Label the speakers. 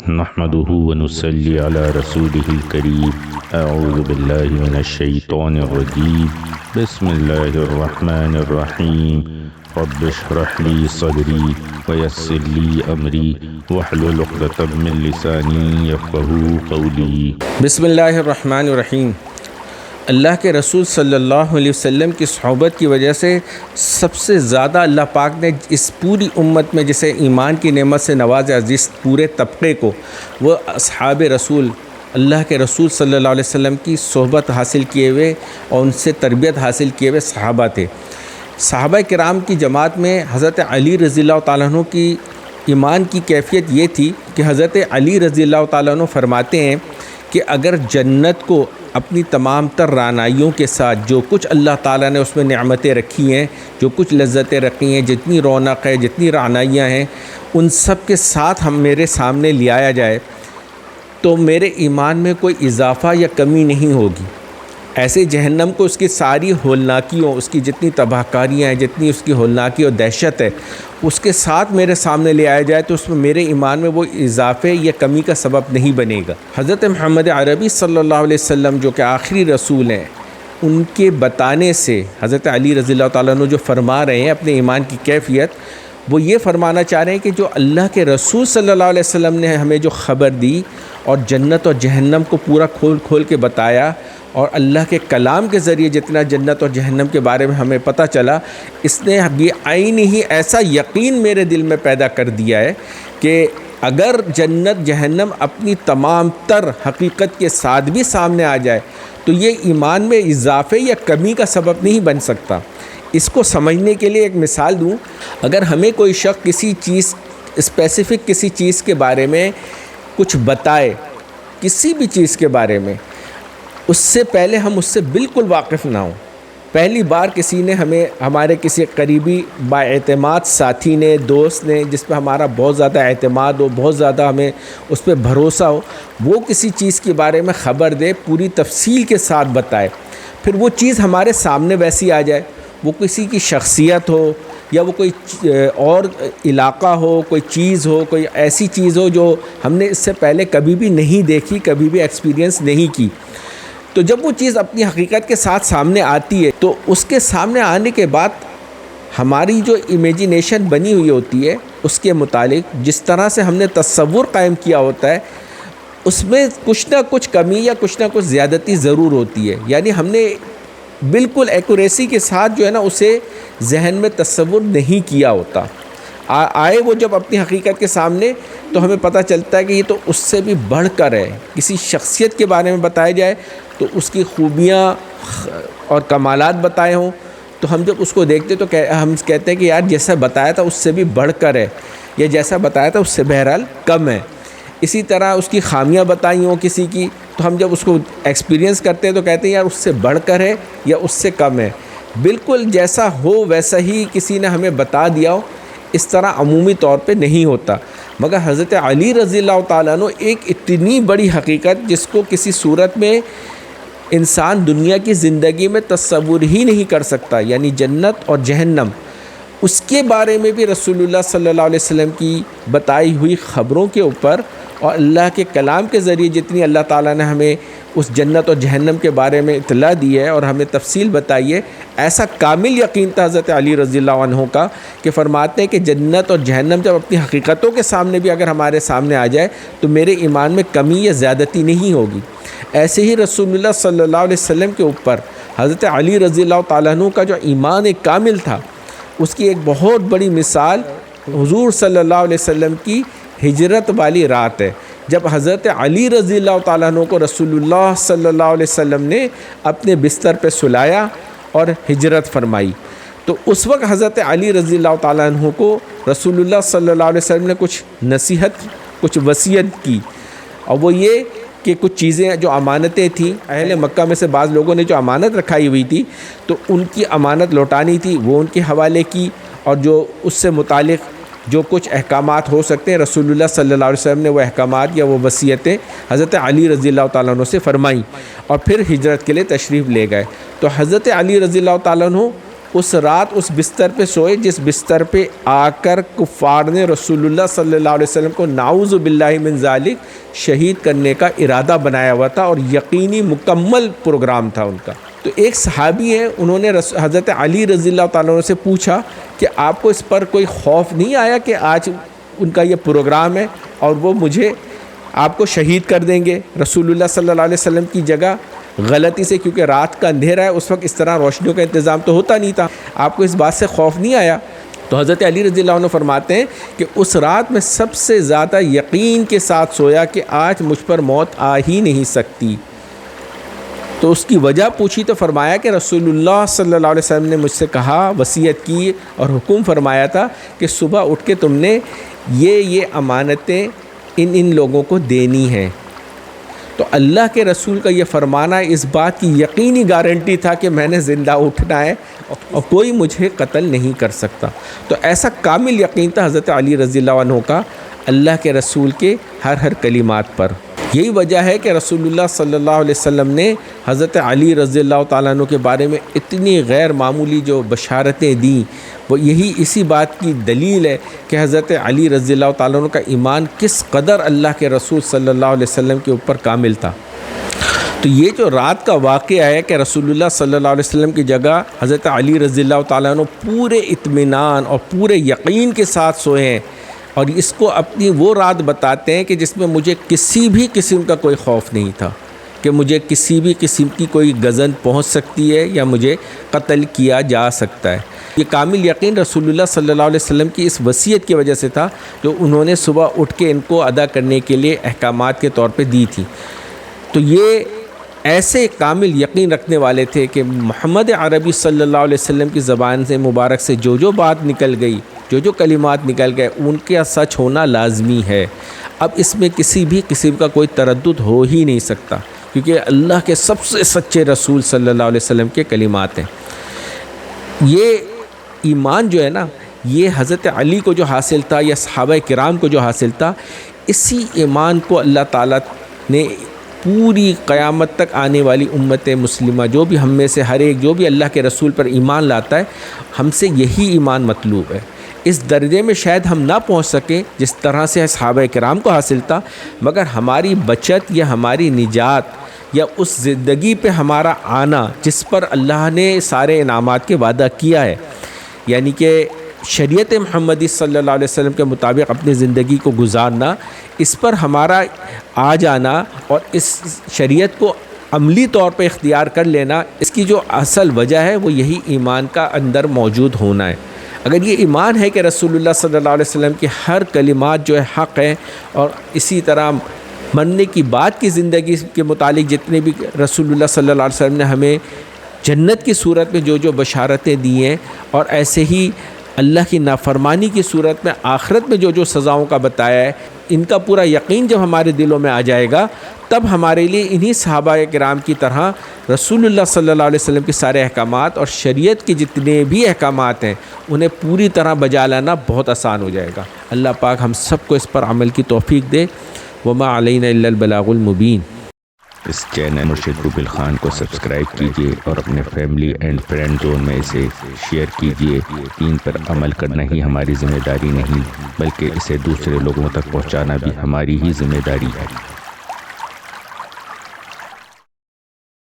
Speaker 1: نحمده ونصلي على رسوله الكريم أعوذ بالله من الشيطان الرجيم بسم الله الرحمن الرحيم رب اشرح لي صدري ويسر لي أمري واحلل عقدة من لساني يفقهوا قولي
Speaker 2: بسم اللہ الرحمن الرحیم۔ اللہ کے رسول صلی اللہ علیہ وسلم کی صحبت کی وجہ سے سب سے زیادہ اللہ پاک نے اس پوری امت میں جسے ایمان کی نعمت سے نوازا، جس پورے طبقے کو، وہ اصحاب رسول، اللہ کے رسول صلی اللہ علیہ وسلم کی صحبت حاصل کیے ہوئے اور ان سے تربیت حاصل کیے ہوئے صحابہ تھے۔ صحابہ کرام کی جماعت میں حضرت علی رضی اللہ تعالیٰ عنہ کی ایمان کی کیفیت یہ تھی کہ حضرت علی رضی اللہ تعالیٰ عنہ فرماتے ہیں کہ اگر جنت کو اپنی تمام تر رعنائیوں کے ساتھ، جو کچھ اللہ تعالیٰ نے اس میں نعمتیں رکھی ہیں، جو کچھ لذتیں رکھی ہیں، جتنی رونق ہے، جتنی رعنائیاں ہیں، ان سب کے ساتھ ہم میرے سامنے لے آیا جائے تو میرے ایمان میں کوئی اضافہ یا کمی نہیں ہوگی۔ ایسے جہنم کو اس کی ساری ہولناکیوں، اس کی جتنی تباہ کاریاں ہیں، جتنی اس کی ہولناکی اور دہشت ہے، اس کے ساتھ میرے سامنے لے آیا جائے تو اس میں میرے ایمان میں وہ اضافے یا کمی کا سبب نہیں بنے گا۔ حضرت محمد عربی صلی اللہ علیہ وسلم جو کہ آخری رسول ہیں، ان کے بتانے سے حضرت علی رضی اللہ تعالیٰ عنہ جو فرما رہے ہیں اپنے ایمان کی کیفیت، وہ یہ فرمانا چاہ رہے ہیں کہ جو اللہ کے رسول صلی اللہ علیہ وسلم نے ہمیں جو خبر دی اور جنت اور جہنم کو پورا کھول کھول کے بتایا، اور اللہ کے کلام کے ذریعے جتنا جنت اور جہنم کے بارے میں ہمیں پتہ چلا، اس نے عین ہی ایسا یقین میرے دل میں پیدا کر دیا ہے کہ اگر جنت جہنم اپنی تمام تر حقیقت کے ساتھ بھی سامنے آ جائے تو یہ ایمان میں اضافے یا کمی کا سبب نہیں بن سکتا۔ اس کو سمجھنے کے لیے ایک مثال دوں، اگر ہمیں کوئی شخص کسی چیز اسپیسیفک کسی چیز کے بارے میں کچھ بتائے، کسی بھی چیز کے بارے میں، اس سے پہلے ہم اس سے بالکل واقف نہ ہوں، پہلی بار کسی نے ہمارے کسی قریبی با اعتماد ساتھی نے، دوست نے، جس پہ ہمارا بہت زیادہ اعتماد ہو، بہت زیادہ ہمیں اس پہ بھروسہ ہو، وہ کسی چیز کے بارے میں خبر دے، پوری تفصیل کے ساتھ بتائے، پھر وہ چیز ہمارے سامنے ویسی آ جائے، وہ کسی کی شخصیت ہو یا وہ کوئی اور علاقہ ہو، کوئی چیز ہو، کوئی ایسی چیز ہو جو ہم نے اس سے پہلے کبھی بھی نہیں دیکھی، کبھی بھی ایکسپیرینس نہیں کی، تو جب وہ چیز اپنی حقیقت کے ساتھ سامنے آتی ہے تو اس کے سامنے آنے کے بعد ہماری جو امیجینیشن بنی ہوئی ہوتی ہے اس کے متعلق، جس طرح سے ہم نے تصور قائم کیا ہوتا ہے، اس میں کچھ نہ کچھ کمی یا کچھ نہ کچھ زیادتی ضرور ہوتی ہے۔ یعنی ہم نے بالکل ایکوریسی کے ساتھ جو ہے نا اسے ذہن میں تصور نہیں کیا ہوتا، آئے وہ جب اپنی حقیقت کے سامنے تو ہمیں پتہ چلتا ہے کہ یہ تو اس سے بھی بڑھ کر ہے۔ کسی شخصیت کے بارے میں بتایا جائے تو اس کی خوبیاں اور کمالات بتائے ہوں تو ہم جب اس کو دیکھتے تو ہم کہتے ہیں کہ یار جیسا بتایا تھا اس سے بھی بڑھ کر ہے، یا جیسا بتایا تھا اس سے بہرحال کم ہے۔ اسی طرح اس کی خامیاں بتائی ہوں کسی کی تو ہم جب اس کو ایکسپیرینس کرتے ہیں تو کہتے ہیں یار اس سے بڑھ کر ہے یا اس سے کم ہے۔ بالکل جیسا ہو ویسا ہی کسی نے ہمیں بتا دیا ہو، اس طرح عمومی طور پہ نہیں ہوتا، مگر حضرت علی رضی اللہ تعالیٰ عنہ ایک اتنی بڑی حقیقت جس کو کسی صورت میں انسان دنیا کی زندگی میں تصور ہی نہیں کر سکتا، یعنی جنت اور جہنم، اس کے بارے میں بھی رسول اللہ صلی اللہ علیہ وسلم کی بتائی ہوئی خبروں کے اوپر اور اللہ کے کلام کے ذریعے جتنی اللہ تعالیٰ نے ہمیں اس جنت اور جہنم کے بارے میں اطلاع دی ہے اور ہمیں تفصیل بتائی ہے، ایسا کامل یقین تھا حضرت علی رضی اللہ عنہ کا کہ فرماتے ہیں کہ جنت اور جہنم جب اپنی حقیقتوں کے سامنے بھی اگر ہمارے سامنے آ جائے تو میرے ایمان میں کمی یا زیادتی نہیں ہوگی۔ ایسے ہی رسول اللہ صلی اللہ علیہ وسلم کے اوپر حضرت علی رضی اللہ تعالیٰ عنہ کا جو ایمان کامل تھا، اس کی ایک بہت بڑی مثال حضور صلی اللہ علیہ وسلم کی ہجرت والی رات ہے، جب حضرت علی رضی اللہ تعالیٰ عنہ کو رسول اللہ صلی اللہ علیہ وسلم نے اپنے بستر پہ سلایا اور ہجرت فرمائی، تو اس وقت حضرت علی رضی اللہ تعالیٰ عنہ کو رسول اللہ صلی اللہ علیہ وسلم نے کچھ نصیحت، کچھ وصیت کی، اور وہ یہ کہ کچھ چیزیں جو امانتیں تھیں، اہل مکہ میں سے بعض لوگوں نے جو امانت رکھائی ہوئی تھی تو ان کی امانت لوٹانی تھی، وہ ان کے حوالے کی، اور جو اس سے متعلق جو کچھ احکامات ہو سکتے ہیں رسول اللہ صلی اللہ علیہ وسلم نے وہ احکامات یا وہ وصیتیں حضرت علی رضی اللہ تعالیٰ عنہ سے فرمائیں، اور پھر ہجرت کے لیے تشریف لے گئے۔ تو حضرت علی رضی اللہ تعالیٰ عنہ اس رات اس بستر پہ سوئے جس بستر پہ آ کر کفار نے رسول اللہ صلی اللہ علیہ وسلم کو نعوذ باللہ من ذالک شہید کرنے کا ارادہ بنایا ہوا تھا، اور یقینی مکمل پروگرام تھا ان کا۔ تو ایک صحابی ہیں، انہوں نے حضرت علی رضی اللہ تعالیٰ عنہ سے پوچھا کہ آپ کو اس پر کوئی خوف نہیں آیا کہ آج ان کا یہ پروگرام ہے اور وہ مجھے آپ کو شہید کر دیں گے رسول اللہ صلی اللہ علیہ وسلم کی جگہ غلطی سے، کیونکہ رات کا اندھیرا ہے، اس وقت اس طرح روشنیوں کا انتظام تو ہوتا نہیں تھا، آپ کو اس بات سے خوف نہیں آیا؟ تو حضرت علی رضی اللہ عنہ فرماتے ہیں کہ اس رات میں سب سے زیادہ یقین کے ساتھ سویا کہ آج مجھ پر موت آ ہی نہیں سکتی۔ تو اس کی وجہ پوچھی تو فرمایا کہ رسول اللہ صلی اللہ علیہ وسلم نے مجھ سے کہا، وصیت کی اور حکم فرمایا تھا کہ صبح اٹھ کے تم نے یہ امانتیں ان لوگوں کو دینی ہیں۔ تو اللہ کے رسول کا یہ فرمانا اس بات کی یقینی گارنٹی تھا کہ میں نے زندہ اٹھنا ہے اور کوئی مجھے قتل نہیں کر سکتا۔ تو ایسا کامل یقین تھا حضرت علی رضی اللہ عنہ کا اللہ کے رسول کے ہر کلمات پر۔ یہی وجہ ہے کہ رسول اللہ صلی اللہ علیہ وسلم نے حضرت علی رضی اللہ تعالیٰ عنہ کے بارے میں اتنی غیر معمولی جو بشارتیں دیں، وہ یہی اسی بات کی دلیل ہے کہ حضرت علی رضی اللہ تعالیٰ عنہ کا ایمان کس قدر اللہ کے رسول صلی اللہ علیہ وسلم کے اوپر کامل تھا۔ تو یہ جو رات کا واقعہ ہے کہ رسول اللہ صلی اللہ علیہ وسلم کی جگہ حضرت علی رضی اللہ تعالیٰ عنہ پورے اطمینان اور پورے یقین کے ساتھ سوئے ہیں، اور اس کو اپنی وہ رات بتاتے ہیں کہ جس میں مجھے کسی بھی قسم کا کوئی خوف نہیں تھا کہ مجھے کسی بھی قسم کی کوئی غزن پہنچ سکتی ہے یا مجھے قتل کیا جا سکتا ہے۔ یہ کامل یقین رسول اللہ صلی اللہ علیہ وسلم کی اس وصیت کی وجہ سے تھا جو انہوں نے صبح اٹھ کے ان کو ادا کرنے کے لیے احکامات کے طور پہ دی تھی۔ تو یہ ایسے کامل یقین رکھنے والے تھے کہ محمد عربی صلی اللہ علیہ وسلم کی زبان سے مبارک سے جو بات نکل گئی، جو کلمات نکل گئے، ان کا سچ ہونا لازمی ہے۔ اب اس میں کسی بھی قسم کا کوئی تردد ہو ہی نہیں سکتا، کیونکہ اللہ کے سب سے سچے رسول صلی اللہ علیہ وسلم کے کلمات ہیں۔ یہ ایمان جو ہے نا، یہ حضرت علی کو جو حاصل تھا یا صحابہ کرام کو جو حاصل تھا، اسی ایمان کو اللہ تعالیٰ نے پوری قیامت تک آنے والی امت مسلمہ جو بھی ہم میں سے ہر ایک جو بھی اللہ کے رسول پر ایمان لاتا ہے، ہم سے یہی ایمان مطلوب ہے۔ اس درجے میں شاید ہم نہ پہنچ سکیں جس طرح سے صحابہ کرام کو حاصل تھا، مگر ہماری بچت یا ہماری نجات یا اس زندگی پہ ہمارا آنا جس پر اللہ نے سارے انعامات کے وعدہ کیا ہے، یعنی کہ شریعت محمدی صلی اللہ علیہ وسلم کے مطابق اپنی زندگی کو گزارنا، اس پر ہمارا آ جانا اور اس شریعت کو عملی طور پہ اختیار کر لینا، اس کی جو اصل وجہ ہے وہ یہی ایمان کا اندر موجود ہونا ہے۔ اگر یہ ایمان ہے کہ رسول اللہ صلی اللہ علیہ وسلم کی ہر کلمات جو ہے حق ہیں، اور اسی طرح مرنے کی بعد کی زندگی کے متعلق جتنے بھی رسول اللہ صلی اللہ علیہ وسلم نے ہمیں جنت کی صورت میں جو بشارتیں دی ہیں، اور ایسے ہی اللہ کی نافرمانی کی صورت میں آخرت میں جو سزاؤں کا بتایا ہے، ان کا پورا یقین جب ہمارے دلوں میں آ جائے گا، تب ہمارے لیے انہی صحابہ کرام کی طرح رسول اللہ صلی اللہ علیہ وسلم کے سارے احکامات اور شریعت کے جتنے بھی احکامات ہیں انہیں پوری طرح بجا لانا بہت آسان ہو جائے گا۔ اللہ پاک ہم سب کو اس پر عمل کی توفیق دے۔ وما علینا الا البلاغ المبین۔
Speaker 1: اس چینل مرشد روبل خان کو سبسکرائب کیجیے اور اپنے فیملی اینڈ فرینڈ زون میں اسے شیئر کیجیے۔ دین پر عمل کرنا ہی ہماری ذمہ داری نہیں، بلکہ اسے دوسرے لوگوں تک پہنچانا بھی ہماری ہی ذمہ داری ہے۔